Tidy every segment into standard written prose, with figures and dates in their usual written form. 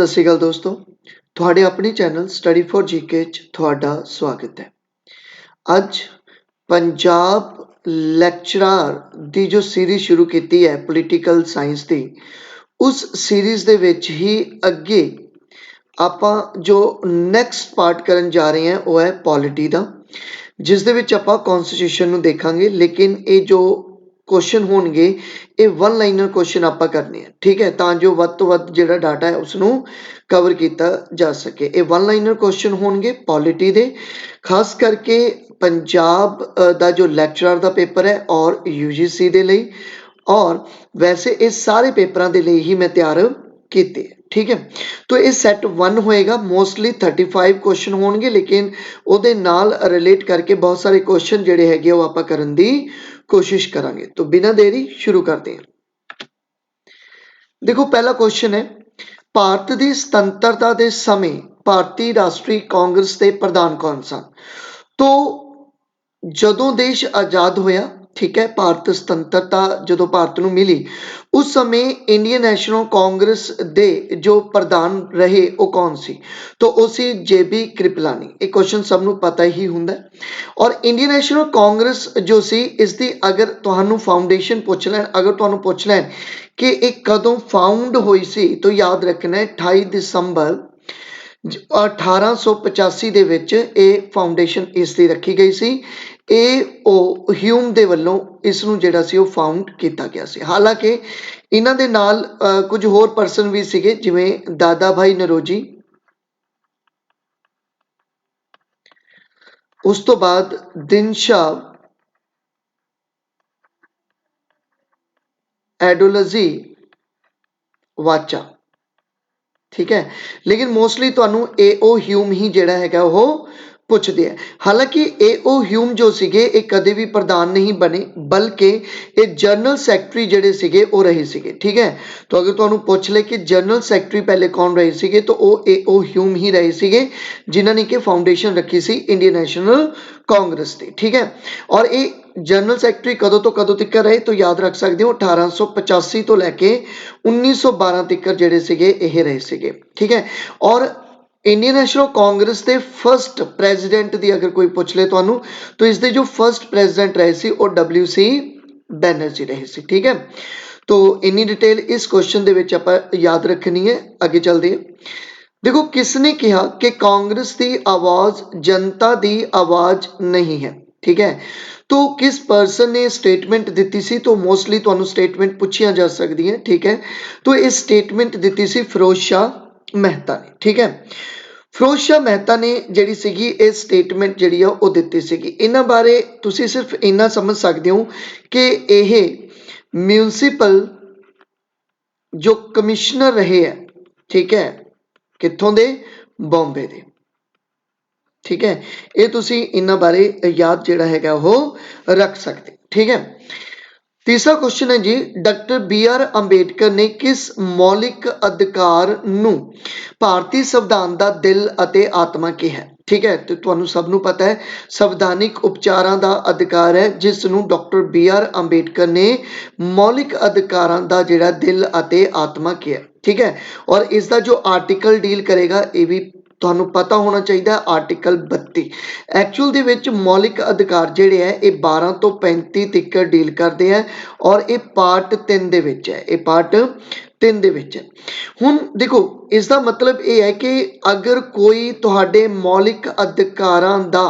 सत श्री अकाल दोस्तों, ਤੁਹਾਡੇ ਆਪਣੇ ਚੈਨਲ ਸਟੱਡੀ ਫॉर ਜੀਕੇ 'ਚ ਤੁਹਾਡਾ ਸਵਾਗਤ ਹੈ। ਅੱਜ ਪੰਜਾਬ ਲੈਕਚਰਰ ਦੀ ਜੋ ਸੀਰੀਜ਼ ਸ਼ੁਰੂ ਕੀਤੀ ਹੈ ਪੋਲੀਟੀਕਲ ਸਾਇੰਸ ਦੀ, ਉਸ ਸੀਰੀਜ਼ ਦੇ ਵਿੱਚ ਹੀ ਅੱਗੇ ਆਪਾਂ ਜੋ ਨੈਕਸਟ ਪਾਰਟ ਕਰਨ ਜਾ ਰਹੇ ਹਾਂ ਉਹ ਹੈ ਪੋਲਿਟੀ ਦਾ, ਜਿਸ ਦੇ ਵਿੱਚ ਆਪਾਂ ਕੌਨਸਟੀਟਿਊਸ਼ਨ ਨੂੰ ਦੇਖਾਂਗੇ। ਲੇਕਿਨ ਇਹ ਜੋ क्वेश्चन होणगे ये वन लाइनर क्वेश्चन आप करने हैं, ठीक है, तो वध तो वध जिहड़ा डाटा है उसनू कवर किया जा सके। ये वन लाइनर क्वेश्चन होणगे पॉलिटी दे, खास करके पंजाब दा जो लैक्चरर दा पेपर है और UGC दे लई, और वैसे ये सारे पेपरां दे लई ही मैं तैयार कीते, ठीक है। तो ये सैट 1 होएगा, मोस्टली 35 क्वेश्चन होणगे, लेकिन उहदे नाल रिलेट करके बहुत सारे क्वेश्चन जिहड़े हैगे वो आपां करन दी कोशिश करांगे। तो बिना देरी शुरू करते हैं। देखो पहला क्वेश्चन है, भारत की स्वतंत्रता के समय भारतीय राष्ट्रीय कांग्रेस के प्रधान कौन सन? तो जदों देश आजाद होया, ठीक है, भारत स्वतंत्रता जो भारत नूं मिली उस समय इंडियन नैशनल कांग्रेस दे जो प्रधान रहे वो कौन सी? तो उसी JB कृपलानी। एक क्वेश्चन सबनों पता ही हुंदा है। और इंडियन नैशनल कांग्रेस जो सी इसकी अगर तुहानू फाउंडेशन पूछ लैन, अगर तुहानू पूछ लैन कि एक कदों फाउंड हुई सी, तो याद रखना है 28 दिसंबर 1885 ਦੇ ਵਿੱਚ ਇਹ फाउंडेशन इसकी रखी गई सी। ਇਹ ਹਿਊਮ ਦੇ ਵੱਲੋਂ ਇਸ ਨੂੰ ਜਿਹੜਾ ਸੀ ਉਹ ਫਾਊਂਡ ਕੀਤਾ ਗਿਆ ਸੀ। ਹਾਲਾਂਕਿ ਇਹਨਾਂ ਦੇ ਨਾਲ ਕੁਝ ਹੋਰ ਪਰਸਨ ਵੀ ਸੀਗੇ, ਜਿਵੇਂ ਦਾਦਾ ਭਾਈ ਨਰੋਜੀ, ਉਸ ਤੋਂ ਬਾਅਦ ਦਿਨਸ਼ਾ एडोलॉजी वाचा, ठीक है। लेकिन मोस्टली तुहानू AO ह्यूम ही जिहड़ा हैगा वो पुछदे हैं। हालांकि AO ह्यूम जो सीगे ये कदे भी प्रधान नहीं बने, बल्कि ये जनरल सैकटरी जिहड़े सीगे वो रहे सीगे, ठीक है। तो अगर तुहानू पूछ ले कि जनरल सैकटरी पहले कौन रहे सीगे, तो वो AO ह्यूम ही रहे सीगे, जिन्हां ने कि फाउंडेशन रखी सी इंडियन नैशनल कांग्रेस की, ठीक है। और ये जनरल सैकटरी कदों तो कदों तक रहे, तो याद रख सकते हो 1885 तो लैके 1912 तक जिहड़े सीगे ये रहे सीगे, ठीक है। और इंडियन नैशनल कांग्रेस के फर्स्ट प्रेजिडेंट की अगर कोई पूछ ले तुहानू, तो इसके जो फर्स्ट प्रेजिडेंट रहे सी वो WC बैनर्जी रहे सी, ठीक है। तो इन्नी डिटेल इस क्वेश्चन दे विच आपां याद रखनी है। आगे चलते हैं। देखो किसने कहा कि कांग्रेस की आवाज जनता की आवाज नहीं है, ठीक है। तो किस पर्सन ने स्टेटमेंट दी सी? तो मोस्टली तुहानू स्टेटमेंट पूछिया जा सकती है, ठीक है। तो ये स्टेटमेंट दी सी फिरोज शाह मेहता ने, ठीक है। फिरोज शाह मेहता ने जिहड़ी सीगी ये स्टेटमेंट जिहड़ी आ वो दित्ती सीगी। इन्हां बारे तुसीं सिर्फ इन्ना समझ सकते हो कि यह म्यूनसिपल जो कमिश्नर रहे है, ठीक है, कित्थों दे? बॉम्बे दे, ठीक है। ये तुसीं इन्हां बारे याद जिहड़ा हैगा वो रख सकते, ठीक है। तीसरा क्वेश्चन है जी, डॉक्टर BR अंबेडकर ने किस मौलिक अधिकार नूं भारतीय संविधान का दिल अते आत्मा कहा? ठीक है। तो तुहानू सबनू पता है संवैधानिक उपचारां का अधिकार है, जिस नूं डॉक्टर BR अंबेडकर ने मौलिक अधिकारां का जिहड़ा दिल अते आत्मा कहा, ठीक है। और इसका जो आर्टिकल डील करेगा ये भी तुहानू पता होना चाहिए, आर्टिकल 32। एक्चुअल दे विच मौलिक अधिकार जिहड़े है ये 12 तो 35 तक डील करते हैं, और ये पार्ट 3 दे विच है, ये पार्ट 3 दे विच है। हुण देखो इसका मतलब ये है कि अगर कोई तुहाडे मौलिक अधिकारां दा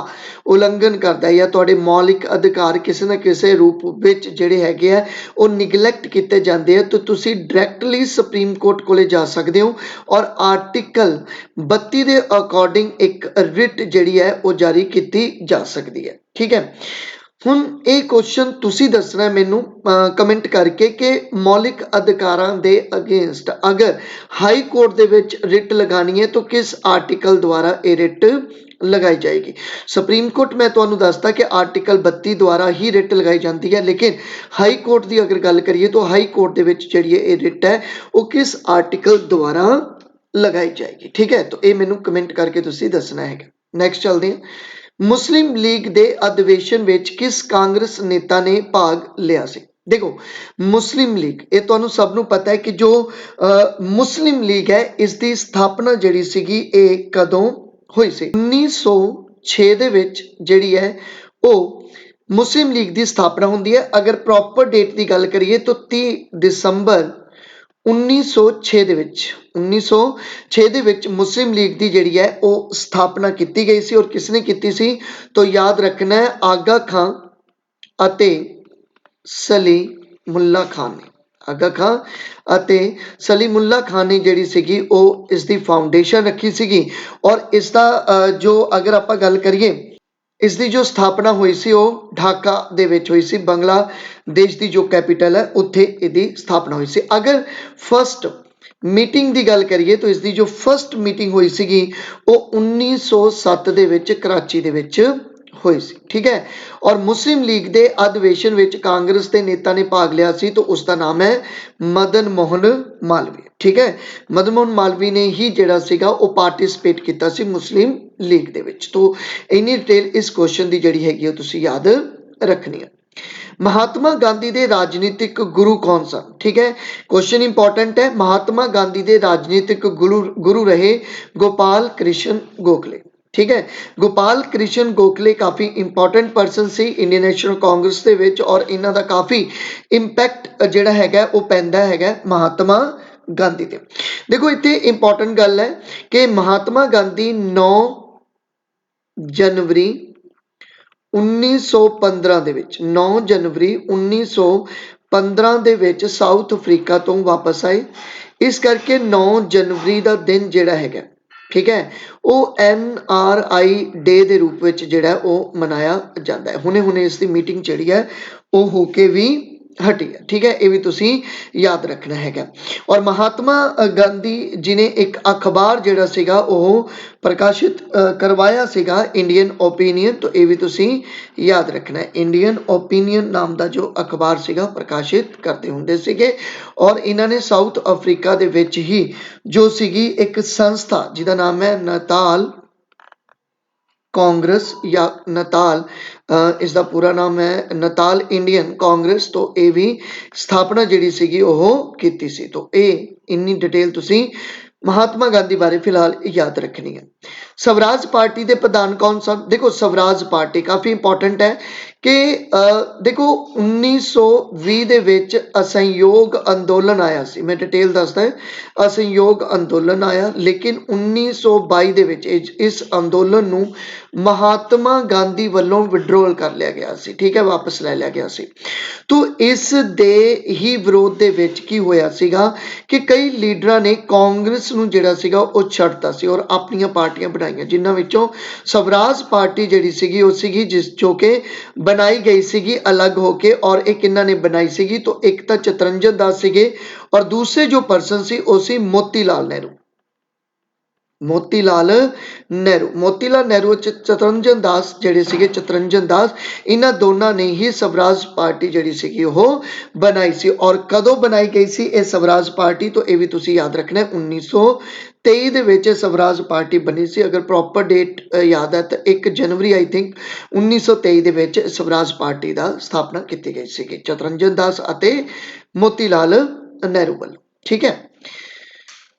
उलंघन करता है या तुहाडे मौलिक अधिकार किसी न किसी रूप विच जिहड़े हैगे आ वो निगलैक्ट किए जाते हैं, तो तुसीं डायरैक्टली सुप्रीम कोर्ट कोले जा सकते हो और आर्टिकल 32 के अकॉर्डिंग एक रिट जिहड़ी है वो जारी की जा सकती है, ठीक है। हुण ये क्वेश्चन तुसीं दसना है मैनू कमेंट करके कि मौलिक अधिकारां दे अगेंस्ट अगर हाई कोर्ट दे विच रिट लगानी है तो किस आर्टिकल द्वारा ये रिट लगाई जाएगी। सुप्रीम कोर्ट मैं तुहानू दसदा कि आर्टिकल 32 द्वारा ही रिट लगाई जाती है, लेकिन हाई कोर्ट की अगर गल करिए तो हाई कोर्ट दे विच जिहड़ी ये रिट है वो किस आर्टिकल द्वारा लगाई जाएगी, ठीक है। तो ये मैनू कमेंट करके तुसीं दसना है। नैक्सट चलते हैं। मुस्लिम लीग के अधिवेशन में किस कांग्रेस नेता ने भाग लिया सी? देखो मुस्लिम लीग ये तुहानू सब नू पता है कि जो मुस्लिम लीग है इसकी स्थापना जिहड़ी सीगी ये कदों हुई सी 1906 ਦੇ ਵਿੱਚ ਜਿਹੜੀ है वो मुस्लिम लीग की स्थापना होंदी है। अगर प्रॉपर डेट की गल करिए तो 30 दिसंबर 1906 ਦੇ ਵਿੱਚ 1906 ਦੇ ਵਿੱਚ मुस्लिम लीग की ਜਿਹੜੀ है वो स्थापना की गई सी। और किसने की सी तो याद रखना है आगा खां ਅਤੇ सलीमुल्ला खान ने आगा खां ਅਤੇ सलीमुल्ला खान ने ਜਿਹੜੀ ਸੀਗੀ ਉਹ ਇਸ ਦੀ ਫਾਊਂਡੇਸ਼ਨ ਰੱਖੀ ਸੀਗੀ। ਔਰ ਇਸ ਦਾ ਜੋ ਅਗਰ ਆਪਾਂ ਗੱਲ ਕਰੀਏ ਇਸ ਦੀ ਜੋ ਸਥਾਪਨਾ ਹੋਈ ਸੀ ਉਹ ਢਾਕਾ ਦੇ ਵਿੱਚ ਹੋਈ ਸੀ। ਬੰਗਲਾਦੇਸ਼ ਦੀ ਜੋ ਕੈਪੀਟਲ ਹੈ ਉੱਥੇ ਇਹਦੀ ਸਥਾਪਨਾ ਹੋਈ ਸੀ। ਅਗਰ ਫਸਟ ਮੀਟਿੰਗ ਦੀ ਗੱਲ ਕਰੀਏ ਤਾਂ ਇਸ ਦੀ ਜੋ ਫਸਟ ਮੀਟਿੰਗ ਹੋਈ ਸੀਗੀ ਉਹ 1907 ਦੇ ਵਿੱਚ ਕਰਾਚੀ ਦੇ ਵਿੱਚ ਹੋਈ ਸੀ। ठीक है। और मुस्लिम लीग के अधिवेशन में कांग्रेस के नेता ने भाग लिया सी तो उसका नाम है मदन मोहन मालवीय। ठीक है। मदन मोहन मालवीय ने ही जिहड़ा सीगा वो पार्टिसिपेट किया सी मुस्लिम लीग दे विच। तो इन्नी डिटेल इस क्वेश्चन की जिहड़ी हैगी तुसीं याद रखनी है। महात्मा गांधी के राजनीतिक गुरु कौन सन? ठीक है, क्वेश्चन इंपॉर्टेंट है। महात्मा गांधी के राजनीतिक गुरु रहे गोपाल कृष्ण गोखले। ठीक है, गोपाल कृष्ण गोखले काफ़ी इंपॉर्टेंट परसन सी इंडियन नेशनल कांग्रेस के विच और इन्हां दा काफ़ी इंपैक्ट जिहड़ा हैगा वो पैंदा हैगा महात्मा गांधी ते। देखो इत्थे इंपॉर्टेंट गल है कि महात्मा गांधी 9 जनवरी 1915 ਦੇ ਵਿੱਚ 9 जनवरी 1915 ਦੇ ਵਿੱਚ ਸਾਊਥ ਅਫਰੀਕਾ ਤੋਂ ਵਾਪਸ ਆਏ। ਇਸ ਕਰਕੇ 9 जनवरी ਦਾ ਦਿਨ ਜਿਹੜਾ ਹੈਗਾ ठीक है वो NRI डे के रूप में जिहड़ा वो मनाया जाता है। हुणे हुणे इसकी मीटिंग जिहड़ी है वो होके भी हटी है। ठीक है, ये भी तुसी याद रखना हैगा। और महात्मा गांधी जी ने एक अखबार जिहड़ा सीगा वो प्रकाशित करवाया सीगा इंडियन ओपीनियन। तो ये भी तुसी याद रखना है। इंडियन ओपीनियन नाम का जो अखबार सीगा प्रकाशित करते हुंदे सीगे। और इन्होंने साउथ अफ्रीका दे विच ही जो सीगी एक संस्था जिहदा नाम है नताल कांग्रेस या नताल इसका पूरा नाम है नताल इंडियन कांग्रेस। तो ये भी स्थापना जिहड़ी सीगी ओह कीती सी। तो ये इन्नी डिटेल तुसी महात्मा गांधी बारे फिलहाल याद रखनी है। स्वराज पार्टी के प्रधान कौन सन? देखो स्वराज पार्टी काफ़ी इंपॉर्टेंट है कि देखो 1920 ਦੇ ਵਿੱਚ असहयोग अंदोलन आया सी। मैं डिटेल दसदा है असहयोग अंदोलन आया लेकिन 1922 ਦੇ ਵਿੱਚ इस अंदोलन ਨੂੰ महात्मा गांधी ਵੱਲੋਂ विड्रॉल कर लिया गया सी। ठीक है, वापस ले लिया गया सी। तो इस दे ही विरोध ਦੇ ਵਿੱਚ ਕੀ ਹੋਇਆ ਸੀਗਾ कि कई लीडरां ने कांग्रेस ਨੂੰ ਜਿਹੜਾ ਸੀਗਾ ਉਹ ਛੱਡਤਾ ਸੀ और ਆਪਣੀਆਂ ਪਾਰਟੀਆਂ ਬਣਾਈਆਂ ਜਿਨ੍ਹਾਂ ਵਿੱਚੋਂ स्वराज पार्टी ਜਿਹੜੀ ਸੀਗੀ ਉਹ ਸੀਗੀ ਜਿਸ ਜੋ ਕਿ बनाई गई सीगी अलग होके। और एक इन्हों ने बनाई सीगी तो एक तो चितरंजन दास सीगे और दूसरे जो परसन सी वो सी मोतीलाल नेहरू। मोतीलाल नेहरू चितरंजन दास जिहड़े सीगे चितरंजन दास इन्हां दोनों ने ही स्वराज पार्टी जिहड़ी सीगी ओह बनाई सी। और कदों बनाई गई सी ये स्वराज पार्टी? तो ये भी तुसीं याद रखना है 1923 ਦੇ ਵਿੱਚ स्वराज पार्टी बनी सी। अगर प्रॉपर डेट याद है तो 1 जनवरी आई थिंक 1923 ਦੇ ਵਿੱਚ स्वराज पार्टी ਦਾ ਸਥਾਪਨਾ ਕੀਤੀ ਗਈ ਸੀ चितरंजन दास ਅਤੇ मोतीलाल नेहरू ਵੱਲੋਂ। ठीक है,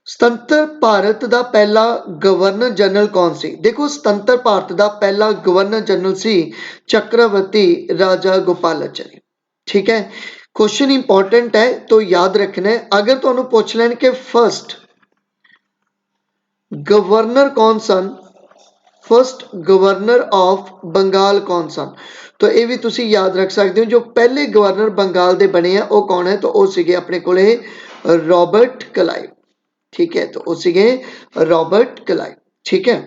स्वतंत्र भारत का पहला गवर्नर जनरल कौन सी? देखो स्वतंत्र भारत का पहला गवर्नर जनरल सी चक्रवर्ती राजा गोपालाचारी। ठीक है, क्वेश्चन इंपॉर्टेंट है तो याद रखना है। अगर तुहानू पूछ लैन के फर्स्ट गवर्नर कौन सन, फर्स्ट गवर्नर ऑफ बंगाल कौन सन, तो ये भी तुसी याद रख सकते हो। जो पहले गवर्नर बंगाल के बने हैं वो कौन है? तो वो सीगे अपने कोले रॉबर्ट क्लाइव। ठीक है, तो वो सीगे रॉबर्ट क्लाइव। ठीक है,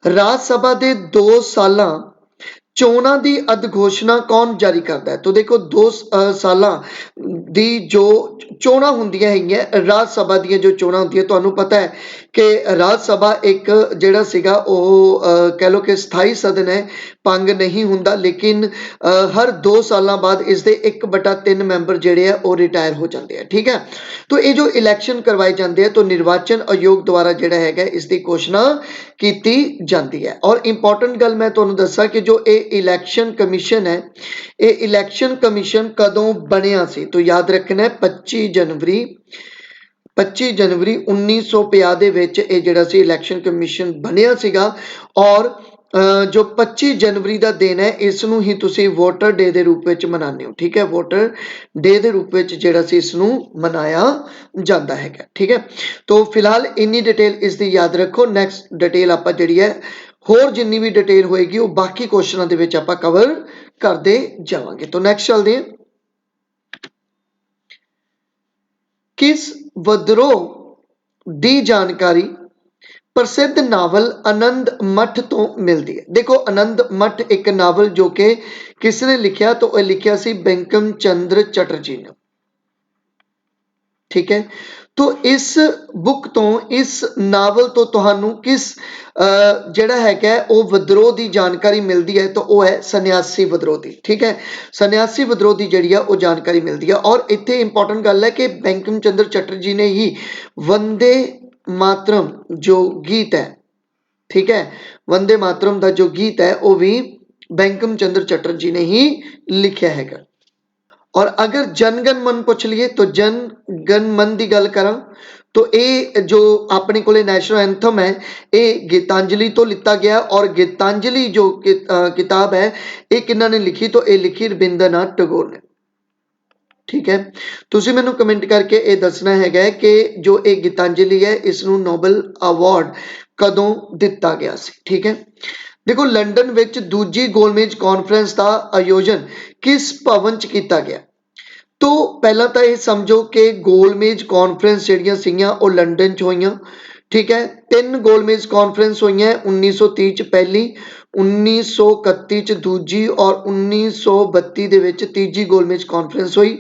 राज सभा के 2 साल चोणां दी अधिघोषणा कौन जारी करता है? तो देखो 2 साल दी जो चोणां हुंदियां हैगियां राज सभा दी जो चोणां हुंदियां तुहानू पता है कि राज सभा एक जिहड़ा सीगा ओह कह लो कि स्थाई सदन है, भंग नहीं हुंदा। लेकिन हर 2 साल बाद इसके 1/3 मैंबर जिहड़े आ ओह रिटायर हो जाते हैं। ठीक है, तो ये जो इलैक्शन करवाए जाते हैं तो निर्वाचन आयोग द्वारा जिहड़ा हैगा इसकी घोषणा की जाती है। और इंपॉर्टेंट गल मैं तुहानू दस्सां कि जो ये इलैक्शन कमीशन है, ये इलैक्शन कमीशन कदों बनिया सी? तो याद रखना है 25 जनवरी 1950 ਦੇ ਵਿੱਚ ਇਹ ਜਿਹੜਾ ਸੀ ਇਲੈਕਸ਼ਨ ਕਮਿਸ਼ਨ ਬਣਿਆ ਸੀਗਾ। ਔਰ ਜੋ 25 ਜਨਵਰੀ ਦਾ ਦਿਨ ਹੈ ਇਸ ਨੂੰ ਹੀ ਤੁਸੀਂ ਵੋਟਰ ਡੇ ਦੇ ਰੂਪ ਵਿੱਚ ਮਨਾਉਂਦੇ ਹੋ। ਠੀਕ ਹੈ, ਵੋਟਰ ਡੇ ਦੇ ਰੂਪ ਵਿੱਚ ਜਿਹੜਾ ਸੀ ਇਸ ਨੂੰ ਮਨਾਇਆ ਜਾਂਦਾ ਹੈਗਾ। ਠੀਕ ਹੈ, ਤੋ ਫਿਲਹਾਲ ਇੰਨੀ ਡਿਟੇਲ ਇਸ ਦੀ ਯਾਦ ਰੱਖੋ। ਨੈਕਸਟ ਡਿਟੇਲ ਆਪਾਂ ਜਿਹੜੀ ਹੈ ਹੋਰ ਜਿੰਨੀ ਵੀ ਡਿਟੇਲ ਹੋਏਗੀ ਉਹ ਬਾਕੀ ਕੁਐਸਚਨਾਂ ਦੇ ਵਿੱਚ ਆਪਾਂ ਕਵਰ ਕਰਦੇ ਜਾਵਾਂਗੇ। तो नेक्स्ट चलते हैं, किस विद्रोह दी जानकारी प्रसिद्ध नावल आनंद मठ तो मिलती है? देखो आनंद मठ एक नावल जो कि किसने लिखा, तो लिखा सी बंकिम चंद्र चटर्जी ने। ठीक है, तो इस बुक तो इस नावल तो तुहानू किस ਜਿਹੜਾ ਹੈਗਾ ਉਹ ਵਿਦਰੋਹ ਦੀ ਜਾਣਕਾਰੀ ਮਿਲਦੀ ਹੈ, ਤਾਂ ਉਹ ਹੈ ਸੰਨਿਆਸੀ ਵਿਦਰੋਹ ਦੀ। ਠੀਕ ਹੈ, ਸੰਨਿਆਸੀ ਵਿਦਰੋਹ ਦੀ ਜਿਹੜੀ ਆ ਉਹ ਜਾਣਕਾਰੀ ਮਿਲਦੀ ਹੈ। ਔਰ ਇੱਥੇ ਇੰਪੋਰਟੈਂਟ ਗੱਲ ਹੈ ਕਿ ਬੰਕਿਮ ਚੰਦਰ ਚਟਰਜੀ ਨੇ ਹੀ ਵੰਦੇ ਮਾਤਰਮ ਜੋ ਗੀਤ ਹੈ, ਠੀਕ ਹੈ, ਵੰਦੇ ਮਾਤਰਮ ਦਾ ਜੋ ਗੀਤ ਹੈ ਉਹ ਵੀ ਬੰਕਿਮ ਚੰਦਰ ਚਟਰਜੀ ਨੇ ਹੀ ਲਿਖਿਆ ਹੈਗਾ। और अगर जनगण मन पूछ लीए तो जनगण मन की गल करा तो ये जो अपने को नैशनल एंथम है ये गीतांजलि तो लिता गया। और गीतांजलि जो किताब है ये किन्ना ने लिखी, तो ये लिखी रविंद्रनाथ टैगोर ने। ठीक है, तुसी मैनू कमेंट करके ये दसना है कि जो ये गीतांजलि है इसनू नोबल अवार्ड कदों दिता गया सी। ठीक है, देखो लंडन विच दूजी गोलमेज कॉन्फ्रेंस का आयोजन किस भवन च किया गया? तो पहला तो ये समझो कि गोलमेज कॉन्फ्रेंस जिहड़ियां सीगियां ओह लंडन च होईयां। ठीक है, 3 गोलमेज कॉन्फ्रेंस हुई 1930 च पहली, 1931 च दूजी और 1932 दे विच तीजी गोलमेज कॉन्फ्रेंस हुई।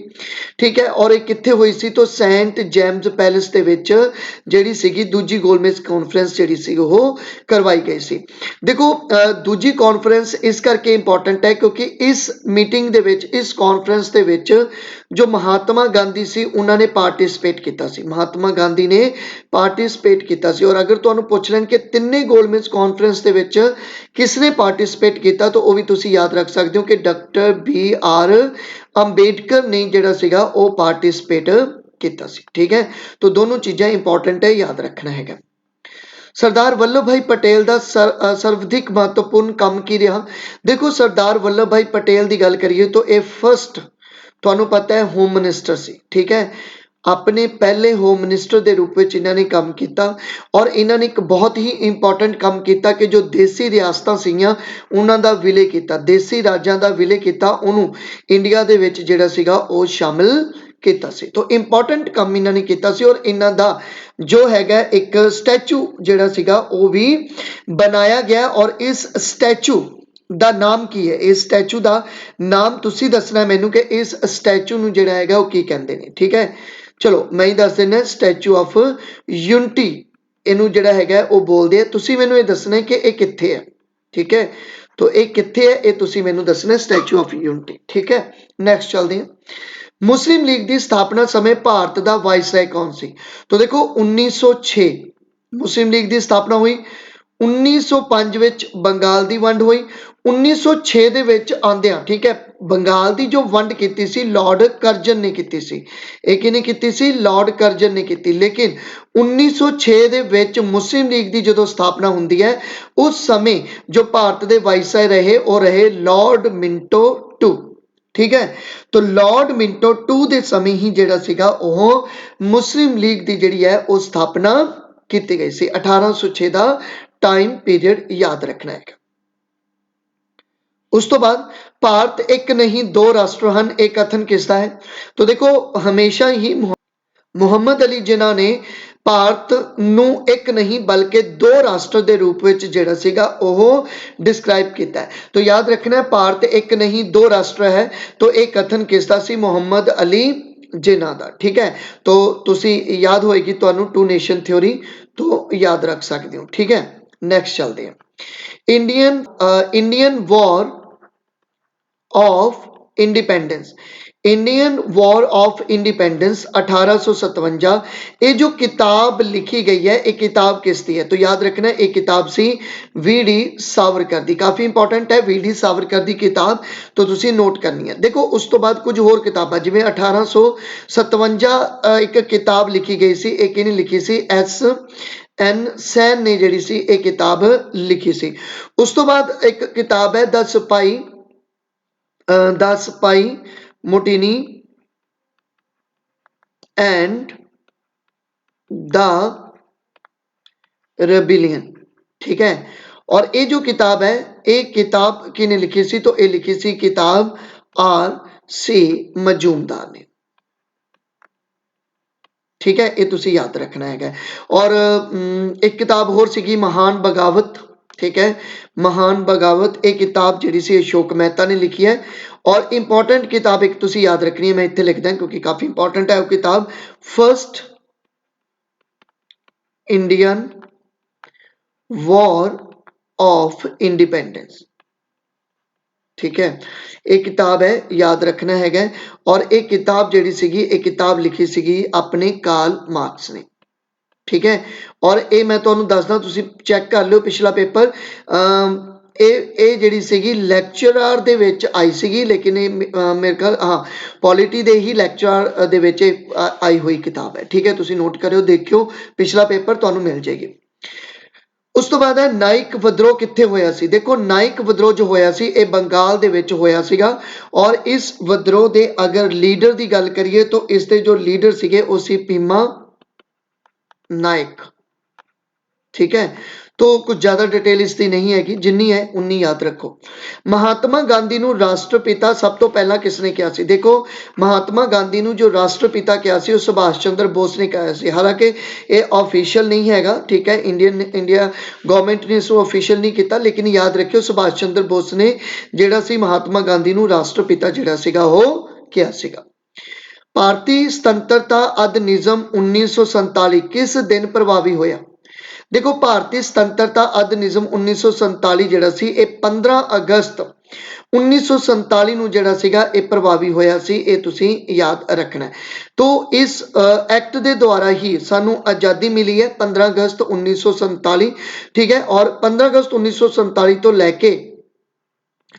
ठीक है, और ये कित्थे हुई सी? तो सेंट जेम्स पैलेस दे विच जिहड़ी सीगी दूजी गोलमेज कॉन्फ्रेंस जिहड़ी सी ओह करवाई गई सी। देखो दूजी कॉन्फ्रेंस इस करके इंपॉर्टेंट है क्योंकि इस मीटिंग दे विच, इस कॉन्फ्रेंस दे विच जो महात्मा गांधी सी उन्होंने पार्टिसिपेट किया सी, महात्मा गांधी ने पार्टिसिपेट किया सी। और अगर तुहानू पुछ लैन कि तिन्ने गोलमेज कॉन्फ्रेंस दे विच किसने पार्टिसिपेट किया, तो वह भी तुसी याद रख सकते हो कि डॉक्टर BR अंबेडकर ने जिहड़ा सीगा वो पार्टिसिपेट किया सी। ठीक है, तो दोनों चीज़ां इंपॉर्टेंट है, याद रखना है। सरदार वल्लभ भाई पटेल का सर्वाधिक महत्वपूर्ण काम की रहा? देखो सरदार वल्लभ भाई पटेल की गल करिए तो यह फर्स्ट तुहानू पता है होम मिनिस्टर सी। ठीक है, अपने पहले होम मिनिस्टर के रूप में इन्होंने काम किया। और इन्होंने एक बहुत ही इंपॉर्टेंट काम किया कि जो देसी रियासतां सीगियां उन्हां दा विलय किया, देसी राज्यां दा विलय किया, उन्होंने इंडिया दे विच जिहड़ा सीगा वो शामिल किया सी। तो इंपॉर्टेंट काम इन्होंने किया सी। और इन्हां दा जो हैगा एक स्टैचू जिहड़ा सीगा वो भी बनाया गया। और इस स्टैचू ਦਾ नाम की है? इस स्टैचू का नाम तुसी दसना मैनू कि इस स्टैचू नू जिहड़ा हैगा वो की कहंदे ने। ठीक है, चलो मैं ही दस देना, स्टैचू ऑफ यूनिटी इनू जिहड़ा हैगा वो बोलदे आ। तुसी मैनू ये दसना कि ये कित्थे है। ठीक है, तो ये कित्थे है ये तुसी मैनू दसना, स्टैचू ऑफ यूनिटी। ठीक है, नैक्सट चलते हैं, मुस्लिम लीग की स्थापना समय भारत का वाइसराय कौन सी? तो देखो 1906 मुस्लिम लीग की स्थापना हुई, 1905 विच बंगाल की वंड हुई, 1906 दे विच आंदियां, ठीक है, बंगाल की जो वंड की सी लॉर्ड कर्जन ने की सी। एक किहने कीती सी? लॉर्ड कर्जन ने की। लेकिन 1906 दे विच मुस्लिम लीग की जो स्थापना हुंदी है उस समय जो भारत के वाइसराय रहे वो रहे लॉर्ड मिंटो टू। ठीक है, तो लॉर्ड मिंटो टू के समय ही जिहड़ा सीगा ओह मुस्लिम लीग की जिहड़ी है वो स्थापना की गई सी। 1806 का टाइम पीरियड याद रखना है। उस तो बाद भारत एक नहीं दो राष्ट्र हैं, एक कथन किसका है? तो देखो हमेशा ही मुहम्मद अली जिन्ना ने भारत नू एक नहीं बल्कि दो राष्ट्र के रूप में जिहड़ा सीगा ओह डिस्क्राइब किया है। तो याद रखना है भारत एक नहीं दो राष्ट्र है, तो एक कथन किसका सी? मुहम्मद अली जिन्ना दा। ठीक है, तो तुसी याद होएगी तुहानू टू नेशन थ्योरी, तो याद रख सकते हो। ठीक है, नैक्सट चलते हैं, Indian war of independence. Indian war of independence 1857। ये जो किताब लिखी गई है ये किताब किसकी है? तो याद रखना ये किताब सी वी.डी. सावरकर दी। काफ़ी इंपॉर्टेंट है वी.डी. सावरकर दी किताब, तो तुसी नोट करनी है। देखो उस तो बाद कुछ होर किताबां जिवें 1857 एक किताब लिखी गई सी, एक किहने लिखी सी? एन सैन ने जिहड़ी सी ये किताब लिखी सी। उस तो बाद एक किताब है द सिपाही मोटिनी एंड द रेबिलियन। ठीक है, और ये जो किताब है ये किताब किने लिखी सी? तो ये लिखी सी किताब R.C. मजूमदार ने। ठीक है, ये तुसी याद रखना है। और एक किताब होर सी महान बगावत। ठीक है, महान बगावत ये किताब जिहड़ी सी अशोक मेहता ने लिखी है। और इंपॉर्टेंट किताब एक तुसी याद रखनी है, मैं इत्थे लिख दा क्योंकि काफ़ी इंपॉर्टेंट है वो किताब, first Indian war of independence. ठीक है, एक किताब है, याद रखना है। और एक किताब जिहड़ी सीगी ये किताब लिखी सीगी अपने कार्ल मार्क्स ने। ठीक है, और ये मैं तुहानूं दसदा, तुसी चैक कर लिओ पिछला पेपर, ਇਹ ਜਿਹੜੀ ਸੀਗੀ ਲੈਕਚਰਰ ਦੇ ਵਿੱਚ ਆਈ ਸੀਗੀ, ਲੇਕਿन ਇਹ ਮੇਰੇ ਖਿਆਲ ਹਾਂ ਪੋਲਿਟੀ ਦੇ ਹੀ ਲੈਕਚਰਰ ਦੇ ਵਿੱਚ ਆਈ ਹੋਈ ਕਿਤਾਬ ਹੈ। ਠੀਕ ਹੈ, ਤੁਸੀਂ ਨੋਟ ਕਰਿਓ, ਦੇਖਿਓ ਪਿਛਲਾ ਪੇਪਰ ਤੁਹਾਨੂੰ ਮਿਲ ਜਾਏਗੀ। ਉਸ ਤੋਂ ਬਾਅਦ ਹੈ ਨਾਇਕ ਵਿਦਰੋਹ ਕਿੱਥੇ ਹੋਇਆ ਸੀ? ਦੇਖੋ ਨਾਇਕ ਵਿਦਰੋਹ ਜੋ ਹੋਇਆ ਸੀ ਇਹ ਬੰਗਾਲ ਦੇ ਵਿੱਚ ਹੋਇਆ ਸੀਗਾ। ਔਰ ਇਸ ਵਿਦਰੋਹ ਦੇ ਅਗਰ ਲੀਡਰ ਦੀ ਗੱਲ ਕਰੀਏ ਤਾਂ ਇਸ ਦੇ ਜੋ ਲੀਡਰ ਸੀਗੇ ਉਹ ਸੀ ਭੀਮਾ ਨਾਇਕ। ठीक है, तो कुछ ज़्यादा डिटेल इसकी नहीं हैगी, जिन्नी है उन्नी याद रखो। महात्मा गांधी नूं राष्ट्रपिता सब तो पहला किसने कहा सी? देखो महात्मा गांधी नूं जो राष्ट्रपिता कहा सी वो सुभाष चंद्र बोस ने कहा सी, हालांकि ये ऑफिशियल नहीं हैगा। ठीक है, इंडिया गवर्नमेंट ने इसको ऑफिशियल नहीं किया, लेकिन याद रखियो सुभाष चंद्र बोस ने जिहड़ा सी महात्मा गांधी नूं राष्ट्रपिता जिहड़ा सीगा वो कहा सीगा। भारती स्वतंत्रता अधिनियम 1947 किस दिन प्रभावी होया? देखो भारतीय स्वतंत्रता अधिनियम 1947 जिहड़ा सी ये 15 अगस्त 1947 नूं जिहड़ा सीगा ये प्रभावी होया सी, ये तुसीं याद रखना है। तो इस एक्ट दे द्वारा ही सानू आज़ादी मिली है 15 अगस्त 1947। ठीक है, और 15 अगस्त 1947 तो लैके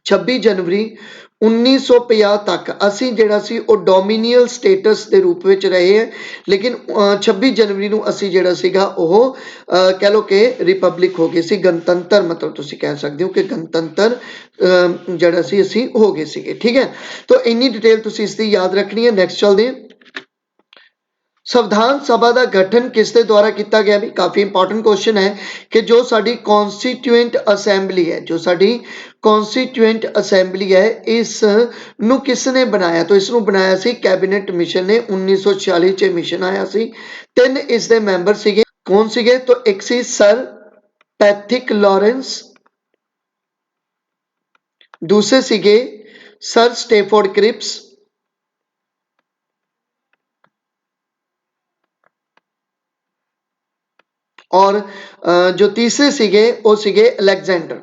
26 जनवरी 1950 तक असी जिहड़ा सी वो डोमीनियल स्टेटस के रूप में रहे हैं, लेकिन 26 जनवरी नूं असी जिहड़ा सीगा ओह कह लो कि रिपब्लिक हो गई सी, गणतंत्र मतलब तुसीं कह सकते हो कि गणतंत्र जिहड़ा सी असी हो गए सीगे। ठीक है, तो इन्नी डिटेल तुसीं इसकी याद रखनी है। नैक्सट चलते हैं, संविधान सभा का गठन किसके द्वारा किया गया? भी काफ़ी इंपॉर्टेंट क्वेश्चन है कि जो साडी कॉन्स्टिट्यूएंट असैंबली है, जो साडी कॉन्स्टिट्यूएंट असैंबली है, इस नू किसने बनाया? तो इसनू बनाया सी कैबिनेट मिशन ने। 1946 च मिशन आया सी। 3 इसके मैंबर सीगे, कौन सीगे? तो एक सी सर पैथिक लॉरेंस, दूसरे सीगे सर स्टेफोर्ड क्रिप्स, और जो तीसरे सीगे वो सीगे अलेक्जेंडर।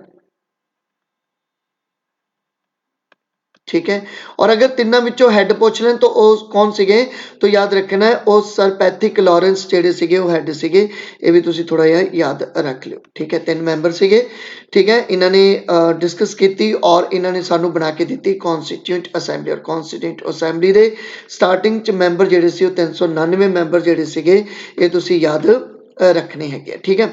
ठीक है, और अगर तिना विचों हैड पूछ लें तो कौन सीगे? तो याद रखना है वो सर पैथिक लॉरेंस जिहड़े सीगे वो हैड सीगे, ये भी तुसीं थोड़ा जिहा याद रख लिओ। ठीक है, 3 मैंबर सीगे। ठीक है, इन्होंने डिस्कस की और इन्होंने सानू बना के दी कॉन्स्टिट्यूएंट असैंबली। और कॉन्स्टिट्यूएंट असैंबली दे स्टार्टिंग च मैंबर जिहड़े सी 399 मैंबर जिहड़े सीगे ये तुसीं याद रखने हैं। ठीक है,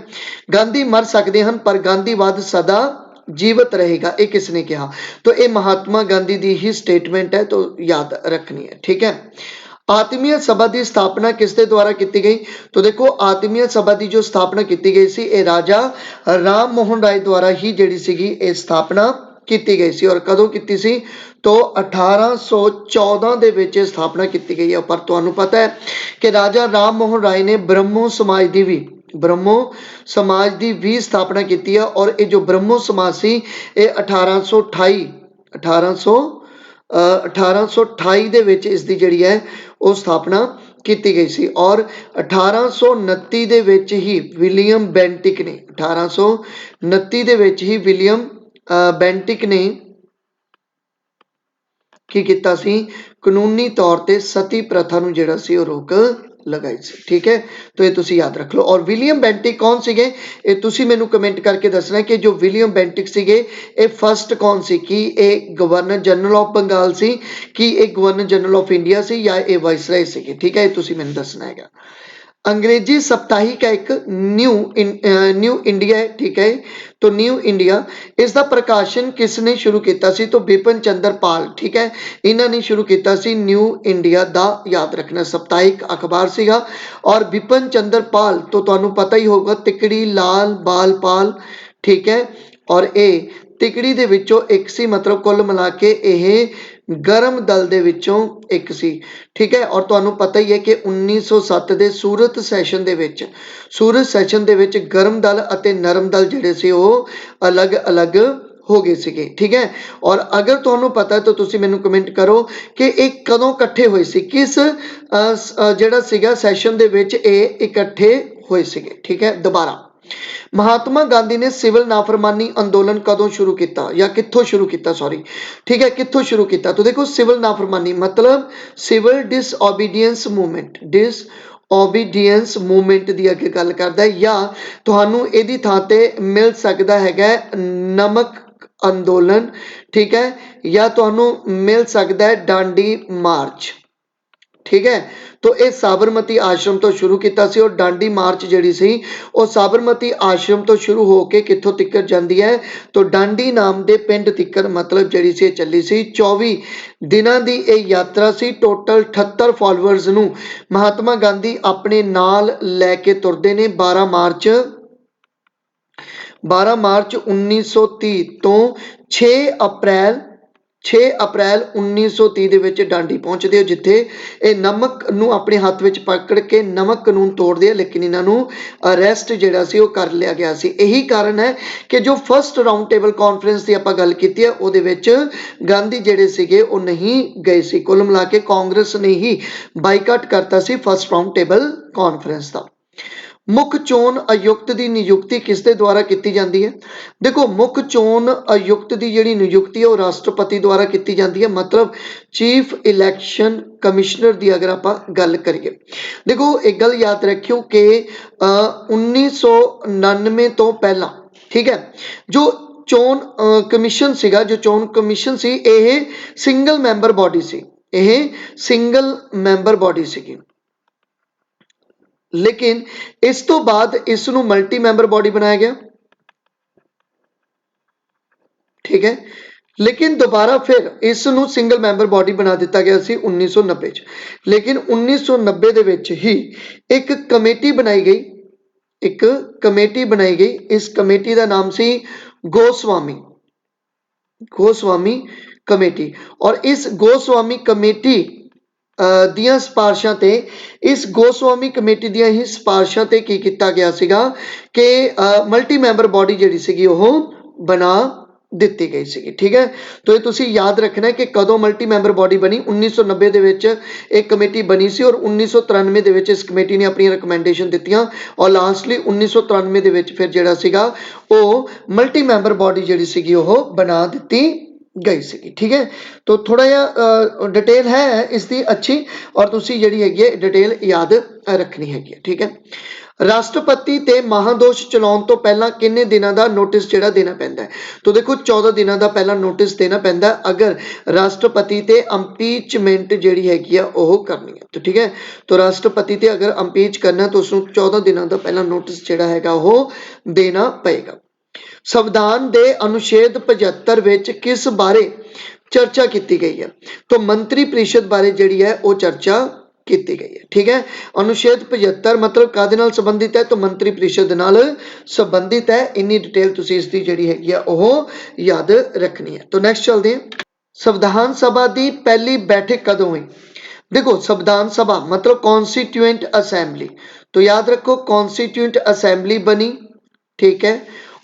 गांधी मर सकते हैं पर गांधीवाद सदा जीवित रहेगा, ये किसने कहा? तो ये महात्मा गांधी की ही स्टेटमेंट है, तो याद रखनी है। ठीक है, आत्मीय सभा की स्थापना किसके द्वारा की गई? तो देखो आत्मीय सभा की जो स्थापना की गई सी ये राजा राम मोहन राय द्वारा ही जिहड़ी सीगी ये स्थापना की गई सी। और कदों की सी? तो 1814 दे विच स्थापना की गई है। पर तुहानू पता है कि राजा राम मोहन राय ने ब्रह्मो समाज की भी स्थापना की है। और ये जो ब्रह्मो समाज सी ये 1828 दे विच इसकी जिहड़ी है वो स्थापना की गई सी। और 1829 दे विच ही विलियम बेंटिक ने 1829 दे विच ही विलियम बेंटिक ने ਕੀ ਕੀਤਾ ਸੀ, ਕਾਨੂੰਨੀ ਤੌਰ ਤੇ ਸਤੀ ਪ੍ਰਥਾ ਨੂੰ ਜਿਹੜਾ ਸੀ ਉਹ ਰੋਕ ਲਗਾਈ ਸੀ। ਠੀਕ ਹੈ, तो ਇਹ ਤੁਸੀਂ ਯਾਦ ਰੱਖ ਲਓ। ਔਰ ਵਿਲੀਅਮ ਬੈਂਟਿਕ ਕੌਣ ਸੀਗੇ, ਇਹ ਤੁਸੀਂ ਮੈਨੂੰ ਕਮੈਂਟ ਕਰਕੇ ਦੱਸਣਾ ਕਿ ਜੋ ਵਿਲੀਅਮ ਬੈਂਟਿਕ ਸੀਗੇ ਇਹ ਫਸਟ ਕੌਣ ਸੀ, ਕੀ ਇਹ ਗਵਰਨਰ ਜਨਰਲ ਆਫ ਬੰਗਾਲ ਸੀ, ਕੀ ਇਹ ਗਵਰਨਰ ਜਨਰਲ ਆਫ ਇੰਡੀਆ ਸੀ, ਜਾਂ ਇਹ ਵਾਇਸਰਾਏ ਸੀਗੇ। ਠੀਕ ਹੈ, ਇਹ ਤੁਸੀਂ ਮੈਨੂੰ ਦੱਸਣਾ ਹੈਗਾ। अंग्रेजी साप्ताहिक है एक न्यू इंडिया है। ठीक है, तो न्यू इंडिया इसका प्रकाशन किसने शुरू किया सी, तो बिपिन चंद्र पाल। ठीक है, इन्होंने शुरू किया सी न्यू इंडिया दा, याद रखना साप्ताहिक अखबार सीगा। और बिपिन चंद्र पाल तो तुहानू पता ही होगा, तिकड़ी लाल बाल पाल। ठीक है, और ये तिकड़ी दे विचों एक सी, मतलब कुल मिला के यह गर्म दल दे विचों एक सी। ठीक है, और तुहानू पता ही है कि 1907 के सूरत सैशन दे विच गर्म दल अते नरम दल जिहड़े सी ओह अलग अलग हो गए सीगे। ठीक है, और अगर तुहानू पता है तो तुसी मैनू कमेंट करो कि एक कदों इकट्ठे होए सी, किस जिहड़ा सीगा सैशन दे विच इह इकट्ठे होए सीगे। ठीक है, दोबारा महात्मा गांधी ने सिविल नाफरमानी अंदोलन कदों शुरू किया, या कित्थों शुरू किया, सॉरी। ठीक है, कित्थों शुरू किया, तो देखो सिविल नाफरमानी मतलब सिविल डिसओबीडियंस मूवमेंट दी अगे गल करदा है, या तुहानू इहदी थां ते मिल सकदा हैगा नमक अंदोलन। ठीक है, या तुहानू मिल सकदा है डांडी मार्च। ठीक है, तो यह साबरमती आश्रम तो शुरू किया सी, और डांडी मार्च जिहड़ी सी वो साबरमती आश्रम तो शुरू होके कित्थों तिक्कर जांदी है, तो डांडी नाम दे पिंड तिक्कर, मतलब जिहड़ी सी चली सी 24 दिनां दी ये यात्रा सी। टोटल 78 फॉलोअर्स नू महात्मा गांधी अपने नाल लैके तुरदे ने। 12 मार्च 1930 तो 6 अप्रैल 1930 ਦੇ ਵਿੱਚ ਡਾਂਡੀ ਪਹੁੰਚਦੇ ਹੋ, ਜਿੱਥੇ ਇਹ ਨਮਕ ਨੂੰ ਆਪਣੇ ਹੱਥ ਵਿੱਚ ਪਕੜ ਕੇ ਨਮਕ ਕਾਨੂੰਨ ਤੋੜਦੇ ਆ, ਲੇਕਿਨ ਇਹਨਾਂ ਨੂੰ ਅਰੈਸਟ ਜਿਹੜਾ ਸੀ ਉਹ ਕਰ ਲਿਆ ਗਿਆ ਸੀ। ਇਹੀ ਕਾਰਨ ਹੈ ਕਿ ਜੋ ਫਸਟ ਰਾਉਂਡ ਟੇਬਲ ਕਾਨਫਰੰਸ ਦੀ ਆਪਾਂ ਗੱਲ ਕੀਤੀ ਹੈ ਉਹਦੇ ਵਿੱਚ ਗਾਂਧੀ ਜਿਹੜੇ ਸੀਗੇ ਉਹ ਨਹੀਂ ਗਏ ਸੀ। ਕੁੱਲ ਮਿਲਾ ਕੇ ਕਾਂਗਰਸ ਨੇ ਹੀ ਬਾਈਕਾਟ ਕਰਤਾ ਸੀ ਫਸਟ ਰਾਉਂਡ ਟੇਬਲ ਕਾਨਫਰੰਸ ਦਾ। ਮੁੱਖ ਚੋਣ ਆਯੁਕਤ ਦੀ ਨਿਯੁਕਤੀ ਕਿਸ ਦੇ ਦੁਆਰਾ ਕੀਤੀ ਜਾਂਦੀ ਹੈ, ਦੇਖੋ ਮੁੱਖ ਚੋਣ ਆਯੁਕਤ ਦੀ ਜਿਹੜੀ ਨਿਯੁਕਤੀ ਹੈ ਉਹ ਰਾਸ਼ਟਰਪਤੀ ਦੁਆਰਾ ਕੀਤੀ ਜਾਂਦੀ ਹੈ, मतलब चीफ इलैक्शन कमिश्नर ਦੀ अगर ਆਪਾਂ ਗੱਲ ਕਰੀਏ। देखो एक गल याद रखियो कि 1999 ਤੋਂ ਪਹਿਲਾਂ, ठीक है, जो ਚੋਣ ਕਮਿਸ਼ਨ ਸੀਗਾ, ਜੋ ਚੋਣ ਕਮਿਸ਼ਨ ਸੀ ਇਹ ਸਿੰਗਲ ਮੈਂਬਰ ਬੋਡੀ ਸੀ, ਇਹ ਸਿੰਗਲ ਮੈਂਬਰ ਬੋਡੀ ਸੀਗੀ। लेकिन इस तो बाद इसनू मल्टी मैंबर बॉडी बनाया गया। ठीक है, लेकिन दोबारा फिर इसनू सिंगल मैंबर बॉडी बना दिता गया सी 1990 च। लेकिन 1990 दे विच ही एक कमेटी बनाई गई, एक कमेटी बनाई गई। इस कमेटी का नाम सी गोस्वामी कमेटी। और इस गोस्वामी कमेटी दियां सिफारिशां ते, इस गोस्वामी कमेटी दियां ही सिफारिशां ते की कीता गया सीगा कि मल्टी मैंबर बॉडी जिहड़ी सीगी ओह बना दित्ती गई सीगी। ठीक है, तो ये तुसी याद रखना है कि कदों मल्टी मैंबर बॉडी बनी, 1990 दे विच एक कमेटी बनी सी, और 1993 दे विच इस कमेटी ने अपनी रिकमेंडेशन दित्तियां, और लास्टली 1993 दे विच फिर जिहड़ा सीगा ओह मल्टी मैंबर बॉडी जिहड़ी सीगी ओह बना दित्ती गई सी। ठीक है, तो थोड़ा जिहा डिटेल है इसकी अच्छी, और तुसी जिहड़ी हैगी है डिटेल याद रखनी हैगी है। ठीक है, राष्ट्रपति ते महादोश चलाउण तो पहला किन्ने दिनां दा नोटिस जिहड़ा देना पैंदा है, तो देखो 14 दिनां दा पहला नोटिस देना पैंदा अगर राष्ट्रपति ते अंपीचमेंट जिहड़ी हैगी आ ओह करनी है। तो ठीक है, तो राष्ट्रपति ते अगर अंपीच करना तो उसनूं 14 दिनां दा पहला नोटिस जिहड़ा हैगा ओह देना पएगा। संविधान दे अनुच्छेद 75 विच किस बारे चर्चा की गई है, तो मंत्री परिषद बारे जिहड़ी है वो चर्चा की गई है। ठीक है, अनुच्छेद 75 मतलब कादे नाल संबंधित है, तो मंत्री परिषद नाल संबंधित है। इन्नी डिटेल तुसी इसकी जिहड़ी हैगी आ ओह याद रखनी है। तो नैक्सट चलते हैं, संविधान सभा की पहली बैठक कदों हुई। देखो संविधान सभा मतलब कॉन्स्टिट्यूएंट असैंबली, तो याद रखो कॉन्स्टिट्यूएंट असैंबली बनी। ठीक है,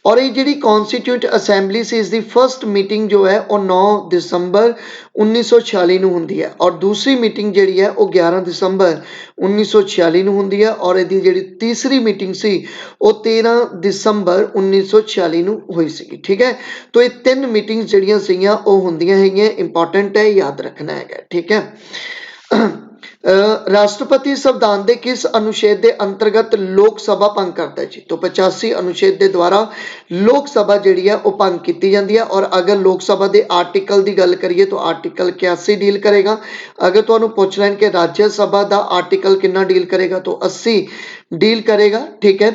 और ये ਜਿਹੜੀ ਕੌਂਸਟੀਟਿਊਟ ਅਸੈਂਬਲੀ ਸੀ ਇਸ ਦੀ ਫਸਟ ਮੀਟਿੰਗ ਜੋ ਹੈ ਉਹ 9 ਦਸੰਬਰ 1946 ਨੂੰ ਹੁੰਦੀ ਹੈ ਔਰ ਦੂਸਰੀ ਮੀਟਿੰਗ ਜਿਹੜੀ ਹੈ ਉਹ 11 ਦਸੰਬਰ 1946 ਨੂੰ ਹੁੰਦੀ ਹੈ ਔਰ ਇਹਦੀ ਜਿਹੜੀ ਤੀਸਰੀ ਮੀਟਿੰਗ ਸੀ ਉਹ 13 ਦਸੰਬਰ 1946 ਨੂੰ ਹੋਈ ਸੀਗੀ। ਠੀਕ ਹੈ, ਤੋ ਇਹ ਤਿੰਨ ਮੀਟਿੰਗਸ ਜਿਹੜੀਆਂ ਸੀਗੀਆਂ ਉਹ ਹੁੰਦੀਆਂ ਹੈਗੀਆਂ, ਇੰਪੋਰਟੈਂਟ ਹੈ, ਯਾਦ ਰੱਖਣਾ ਹੈਗਾ। ਠੀਕ ਹੈ, ਰਾਸ਼ਟਰਪਤੀ ਸੰਵਿਧਾਨ ਦੇ ਕਿਸ ਅਨੁਛੇਦ ਦੇ ਅੰਤਰਗਤ ਲੋਕ ਸਭਾ ਭੰਗ ਕਰਦਾ ਹੈ ਜੀ? तो 85 अनुच्छेद ਦੇ ਦੁਆਰਾ ਲੋਕ ਸਭਾ ਜਿਹੜੀ ਹੈ ਉਹ ਭੰਗ ਕੀਤੀ ਜਾਂਦੀ ਹੈ ਔਰ ਅਗਰ ਲੋਕ ਸਭਾ ਦੇ ਆਰਟੀਕਲ ਦੀ ਗੱਲ ਕਰੀਏ ਤਾਂ ਆਰਟੀਕਲ 81 ਡੀਲ ਕਰੇਗਾ। ਅਗਰ ਤੁਹਾਨੂੰ ਪੁੱਛ ਲੈਣ ਕਿ ਰਾਜ ਸਭਾ ਦਾ ਆਰਟੀਕਲ ਕਿੰਨਾ ਡੀਲ ਕਰੇਗਾ ਤਾਂ 80 ਡੀਲ ਕਰੇਗਾ। ਠੀਕ ਹੈ,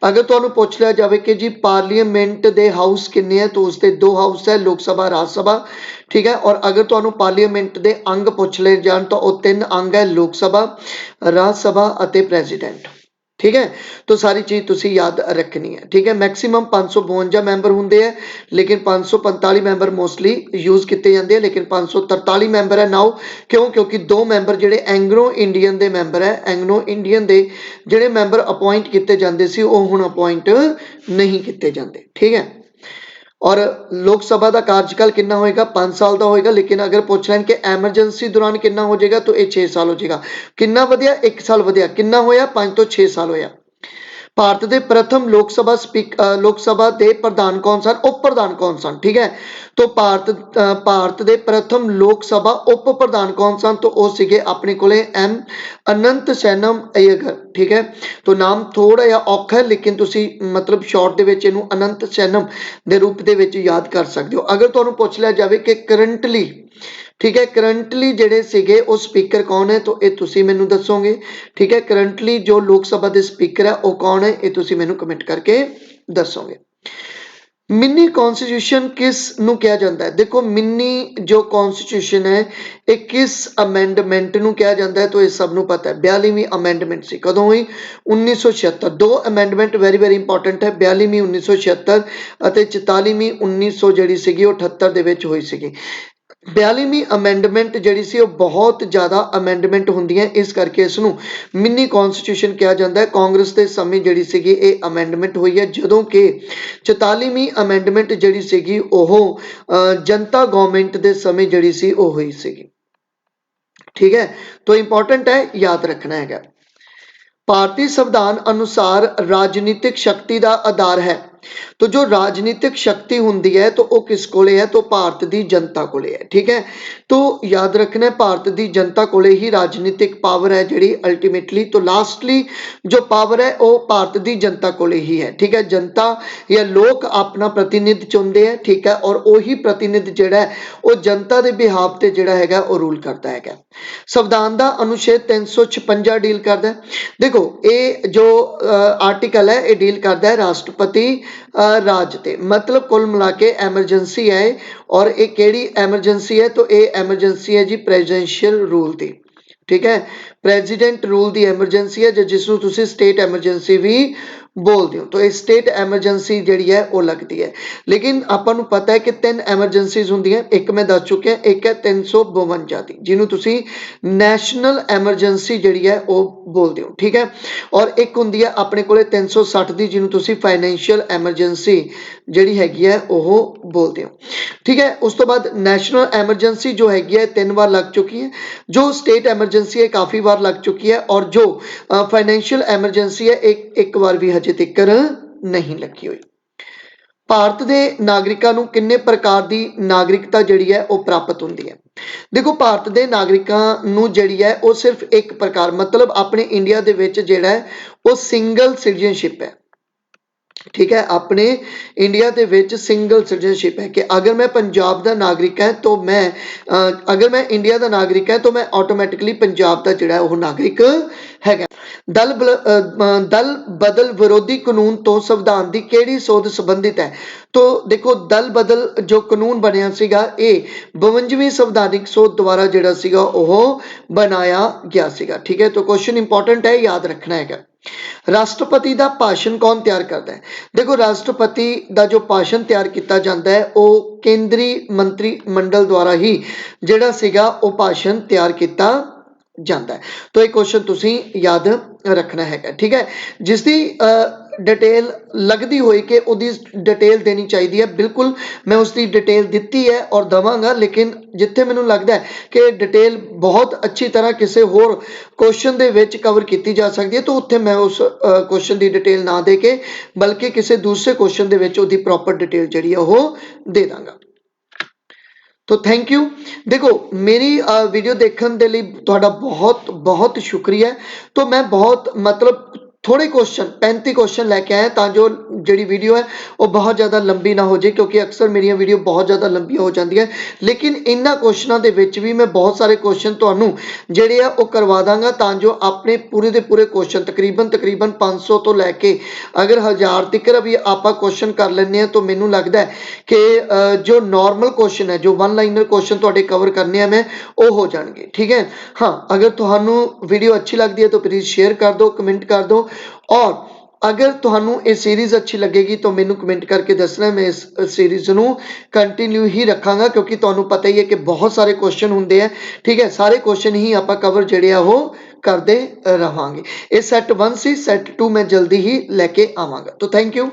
ਅਗਰ ਤੁਹਾਨੂੰ ਪੁੱਛ ਲਿਆ ਜਾਵੇ ਕਿ ਜੀ ਪਾਰਲੀਮੈਂਟ ਦੇ ਹਾਊਸ ਕਿੰਨੇ ਹੈ ਤਾਂ ਉਸਦੇ ਦੋ ਹਾਊਸ ਹੈ, ਲੋਕ ਸਭਾ, ਰਾਜ ਸਭਾ। ਠੀਕ ਹੈ, ਔਰ ਅਗਰ ਤੁਹਾਨੂੰ ਪਾਰਲੀਮੈਂਟ ਦੇ ਅੰਗ ਪੁੱਛ ਲਏ ਜਾਣ ਤਾਂ ਉਹ ਤਿੰਨ ਅੰਗ ਹੈ, ਲੋਕ ਸਭਾ, ਰਾਜ ਸਭਾ ਅਤੇ ਪ੍ਰੈਜ਼ੀਡੈਂਟ। ਠੀਕ ਹੈ, तो सारी चीज तुसी याद रखनी है। ठीक है, मैक्सिमम 552 मैंबर होंगे है लेकिन 545 मैंबर मोस्टली यूज किए जाते हैं, लेकिन 543 मैंबर है नाउ क्यों? क्योंकि दो मैंबर ਜਿਹੜੇ एंग्लो इंडियन ਦੇ मैंबर है, एंग्लो इंडियन ਦੇ ਜਿਹੜੇ मैंबर अपॉइंट किए जाते सी वो हुण अपॉइंट नहीं किए जाते। ठीक है, और लोक सभा का कार्यकाल कितना होएगा? 5 साल का होएगा, लेकिन अगर पूछ लें कि एमरजेंसी दौरान कितना हो जाएगा तो ये 6 साल हो जाएगा। कितना वधिया? 1 साल वधिया। कितना होया? 5 तो 6 साल होया। ਭਾਰਤ ਦੇ ਪ੍ਰਥਮ ਲੋਕ ਸਭਾ ਦੇ ਪ੍ਰਧਾਨ ਕੌਣ ਸਨ? ਉਪ ਪ੍ਰਧਾਨ ਕੌਣ ਸਨ? ਠੀਕ ਹੈ, तो ਭਾਰਤ ਦੇ ਪ੍ਰਥਮ ਲੋਕ ਸਭਾ ਉਪ ਪ੍ਰਧਾਨ ਕੌਣ ਸਨ? तो ਉਹ ਸੀਗੇ ਆਪਣੇ ਕੋਲੇ ਐਮ ਅਨੰਤ ਸੈਨਮ ਅਯਗਰ। ਠੀਕ ਹੈ, तो ਨਾਮ ਥੋੜਾ ਜਿਹਾ ਔਖਾ ਹੈ ਲੇਕਿਨ ਤੁਸੀਂ ਮਤਲਬ ਸ਼ਾਰਟ ਦੇ ਵਿੱਚ ਇਹਨੂੰ ਅਨੰਤ ਸੈਨਮ ਦੇ ਰੂਪ ਦੇ ਵਿੱਚ ਯਾਦ ਕਰ ਸਕਦੇ ਹੋ। ਅਗਰ ਤੁਹਾਨੂੰ ਪੁੱਛ ਲਿਆ ਜਾਵੇ ਕਿ ਕਰੰਟਲੀ, ठीक है, करंटली ਜਿਹੜੇ ਸੀਗੇ ਉਹ ਸਪੀਕਰ ਕੌਣ ਹੈ ਤਾਂ ਇਹ ਤੁਸੀਂ ਮੈਨੂੰ ਦੱਸੋਗੇ। ਠੀਕ ਹੈ, ਕਰੰਟਲੀ ਜੋ ਲੋਕ ਸਭਾ ਦੇ ਸਪੀਕਰ ਹੈ ਉਹ ਕੌਣ ਹੈ ਇਹ ਤੁਸੀਂ ਮੈਨੂੰ ਕਮੈਂਟ ਕਰਕੇ ਦੱਸੋਗੇ। ਮਿੰਨੀ ਕੌਨਸਟੀਟਿਊਸ਼ਨ ਕਿਸ ਨੂੰ ਕਿਹਾ ਜਾਂਦਾ ਹੈ? ਦੇਖੋ ਮਿੰਨੀ ਜੋ ਕੌਨਸਟੀਟਿਊਸ਼ਨ ਹੈ ਇਹ ਕਿਸ ਅਮੈਂਡਮੈਂਟ ਨੂੰ ਕਿਹਾ ਜਾਂਦਾ ਹੈ ਤਾਂ ਇਹ ਸਭ ਨੂੰ ਪਤਾ ਹੈ। 42ਵੀਂ ਅਮੈਂਡਮੈਂਟ ਸੀ, ਕਦੋਂ ਹੋਈ? 1976। ਦੋ ਅਮੈਂਡਮੈਂਟ ਵੈਰੀ ਵੈਰੀ ਇੰਪੋਰਟੈਂਟ ਹੈ, 42ਵੀਂ 1976 ਅਤੇ 44ਵੀਂ 1900 ਜਿਹੜੀ ਸੀਗੀ ਉਹ 78 ਦੇ ਵਿੱਚ ਹੋਈ ਸੀਗੀ। 42ਵੀਂ ਅਮੈਂਡਮੈਂਟ ਜਿਹੜੀ ਸੀ ਉਹ ਬਹੁਤ ਜ਼ਿਆਦਾ ਅਮੈਂਡਮੈਂਟ ਹੁੰਦੀਆਂ, ਇਸ ਕਰਕੇ ਇਸ ਨੂੰ ਮਿੰਨੀ ਕੌਨਸਟੀਟਿਊਸ਼ਨ ਕਿਹਾ ਜਾਂਦਾ ਹੈ। ਕਾਂਗਰਸ ਦੇ ਸਮੇਂ ਜਿਹੜੀ ਸੀਗੀ ਇਹ ਅਮੈਂਡਮੈਂਟ ਹੋਈ ਹੈ, ਜਦੋਂ ਕਿ 44ਵੀਂ ਅਮੈਂਡਮੈਂਟ ਜਿਹੜੀ ਸੀਗੀ ਉਹ ਜਨਤਾ ਗਵਰਨਮੈਂਟ ਦੇ ਸਮੇਂ ਜਿਹੜੀ ਸੀ ਉਹ ਹੋਈ ਸੀਗੀ। ਠੀਕ ਹੈ, तो इंपॉर्टेंट है, याद रखना है। भारतीय संविधान अनुसार राजनीतिक शक्ति का आधार है, तो जो राजनीतिक शक्ति होंगी है तो वो किस कोले है? तो भारत की जनता कोले है। ठीक है, तो याद रखना है भारत की जनता कोले ही राजनीतिक पावर है जी अल्टीमेटली, तो लास्टली जो पावर है वो भारत की जनता कोले ही है। ठीक है, जनता या लोग अपना प्रतिनिधि चुनते हैं। ठीक है, और वही प्रतिनिधि जिहड़ा है वो जनता के बिहाफ से जिहड़ा हैगा वो रूल करता है। संविधान का अनुच्छेद 356 डील करता है। देखो ये जो आर्टिकल है ये डील करता है राष्ट्रपति राज ते, मतलब कुल मिला के एमरजेंसी है। और ये केड़ी एमरजेंसी है? तो ये एमरजेंसी है जी प्रेजिडेंशियल रूल की। ठीक है, प्रेजिडेंट रूल की एमरजेंसी है जिसनूं तुसीं स्टेट एमरजेंसी भी बोलते हो, तो ये स्टेट एमरजेंसी जिहड़ी है वो लगती है। लेकिन आपां नूं पता है कि 3 एमरजेंसीज होंदियां, एक मैं दस चुकिया, एक है 352 की जिन्हों तुसीं नैशनल एमरजेंसी जिहड़ी है वो बोलते हो। ठीक है, और एक होंदी है अपने कोले 360 की जिन्हों तुसीं फाइनैंशियल एमरजेंसी जिहड़ी हैगी है वो बोलते हो। ठीक है, उस तो बाद नैशनल एमरजेंसी जो हैगी है 3 बार लग चुकी है, जो स्टेट एमरजेंसी है काफ़ी बार लग चुकी है, और जो फाइनैंशियल एमरजेंसी है एक बार भी हजे तक नहीं लगी हुई। ਭਾਰਤ ਦੇ ਨਾਗਰਿਕਾਂ ਨੂੰ ਕਿੰਨੇ ਪ੍ਰਕਾਰ ਦੀ ਨਾਗਰਿਕਤਾ ਜਿਹੜੀ ਹੈ ਉਹ ਪ੍ਰਾਪਤ ਹੁੰਦੀ ਹੈ? ਦੇਖੋ ਭਾਰਤ ਦੇ ਨਾਗਰਿਕਾਂ ਨੂੰ ਜਿਹੜੀ ਹੈ ਉਹ ਸਿਰਫ ਇੱਕ ਪ੍ਰਕਾਰ, ਮਤਲਬ ਆਪਣੇ ਇੰਡੀਆ ਦੇ ਵਿੱਚ ਜਿਹੜਾ ਹੈ ਉਹ ਸਿੰਗਲ ਸਿਟੀਜ਼ਨशिप ਹੈ। ठीक है, अपने इंडिया के विच सिंगल सिटीजनशिप है कि अगर मैं पंजाब का नागरिक है तो मैं अगर मैं इंडिया का नागरिक है तो मैं ऑटोमैटिकली पंजाब का जिहड़ा वो नागरिक है। दल बदल विरोधी कानून तो संविधान की किहड़ी सोध संबंधित है? तो देखो दल बदल जो कानून बनिया सीगा ये 52वीं संविधानिक सोध द्वारा जिहड़ा सीगा वो बनाया गया सीगा। ठीक है, तो क्वेश्चन इंपॉर्टेंट है, याद रखना है। राष्ट्रपति का भाषण कौन तैयार करता है? देखो राष्ट्रपति का जो भाषण तैयार किया जाता है वो केंद्रीय मंत्रिमंडल द्वारा ही जिहड़ा सीगा वो भाषण तैयार किया जाता है। तो एक क्वेश्चन तुसीं याद रखना है। ठीक है, जिसकी डिटेल लगती होई कि उहदी डिटेल देनी चाहिए है, बिल्कुल मैं उसकी डिटेल दिती है और देवांगा, लेकिन जिथे मैनूं लगता है कि डिटेल बहुत अच्छी तरह किसी होर क्वेश्चन दे विच कवर की जा सकती है, तो उत्थे मैं उस क्वेश्चन की डिटेल ना दे के बल्कि किसी दूसरे क्वेश्चन दे विच उहदी प्रॉपर डिटेल जिहड़ी है वो दे दांगा। तो थैंक यू। देखो मेरी वीडियो देखने के लिए तुहाडा बहुत बहुत शुक्रिया। तो मैं बहुत मतलब थोड़े क्वेश्चन 35 क्वेश्चन लैके आया तां जो जिहड़ी वीडियो है वो बहुत ज़्यादा लंबी ना हो जाए, क्योंकि अक्सर मेरिया वीडियो बहुत ज़्यादा लंबियां हो जांदियां। लेकिन इन्हां क्वेश्चनों दे विच भी मैं बहुत सारे क्वेश्चन तुहानूं जिहड़े आ वो करवा दांगा, तां जो अपने पूरे दे पूरे क्वेश्चन तकरीबन 500 तो लैके अगर 1000 तक भी आपां क्वेश्चन कर लैंदे हैं, तो मैनूं लगदा है कि जो नॉर्मल क्वेश्चन है, जो वन लाइनर क्वेश्चन तुहाडे कवर करने हैं मैं, वो हो जाएंगे। ठीक है। हाँ, अगर तुहानूं वीडियो अच्छी लगती है तो प्लीज़ शेयर कर दो, कमेंट कर दो, और अगर तुहानूं ये सीरीज़ अच्छी लगेगी तो मैनूं कमेंट करके दसना, मैं इस सीरीज़ नूं कंटिन्यू ही रखांगा, क्योंकि तुहानूं पता ही है कि बहुत सारे क्वेश्चन हुंदे हैं। ठीक है, सारे क्वेश्चन ही आपां कवर जिहड़े आ वो करते रहांगे। ये सैट 1 सी, सैट 2 मैं जल्दी ही लैके आवांगा। तो थैंक यू।